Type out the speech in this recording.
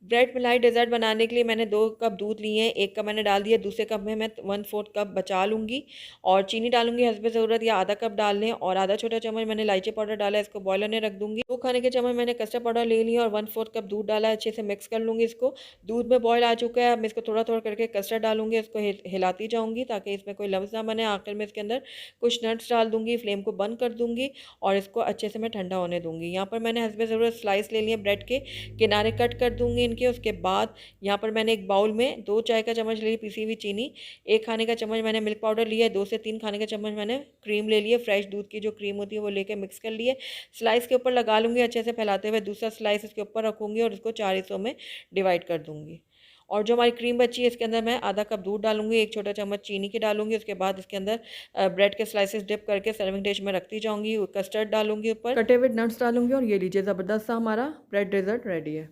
Bread मलाई dessert बनाने के लिए मैंने 2 कप दूध लिए हैं, 1 कप मैंने डाल दिया, दूसरे कप में मैं 1/4 कप बचा लूँगी और चीनी डालूँगी हस्बे ज़रूरत, या आधा कप डाल लें, और आधा छोटा चम्मच मैंने इलायची पाउडर डाला है, इसको बॉयल होने रख दूँगी। 2 खाने के चम्मच मैंने कस्टर्ड पाउडर ले लिया और 1/4 कप दूध डाला है, अच्छे से मिक्स कर लूँगी इसको। दूध में बॉयल आ चुका है, अब मैं इसको थोड़ा-थोड़ा करके कस्टर्ड डालूँगी, इसको हिलाती जाऊँगी ताकि इसमें कोई लम्स ना बने। आखिर में इसके अंदर कुछ नट्स डाल दूँगी, फ्लेम को बंद कर दूँगी और इसको अच्छे से मैं ठंडा होने दूँगी। यहाँ पर मैंने हस्बे ज़रूरत स्लाइस ले लिए ब्रेड के, किनारे कट कर दूँगी इनके। उसके बाद यहाँ पर मैंने एक बाउल में 2 चाय का चम्मच ली पिसी हुई चीनी, 1 खाने का चम्मच मैंने मिल्क पाउडर लिया है, 2 से 3 खाने का चम्मच मैंने क्रीम ले लिया, फ्रेश दूध की जो क्रीम होती है वो लेके मिक्स कर लिए। स्लाइस के ऊपर लगा लूँगी अच्छे से फैलाते हुए, दूसरा स्लाइस इसके ऊपर रखूँगी और इसको 4 हिस्सों में डिवाइड कर दूँगी। और जो हमारी क्रीम बची है इसके अंदर मैं आधा कप दूध डालूँगी, 1 छोटा चम्मच चीनी की डालूँगी, उसके बाद इसके अंदर ब्रेड के स्लाइसेस डिप करके सर्विंग डिश में रखती जाऊँगी, कस्टर्ड डालूँगी ऊपर, कटे हुए नट्स डालूँगी और ये लीजिए ज़बरदस्त सा हमारा ब्रेड डेज़र्ट रेडी है।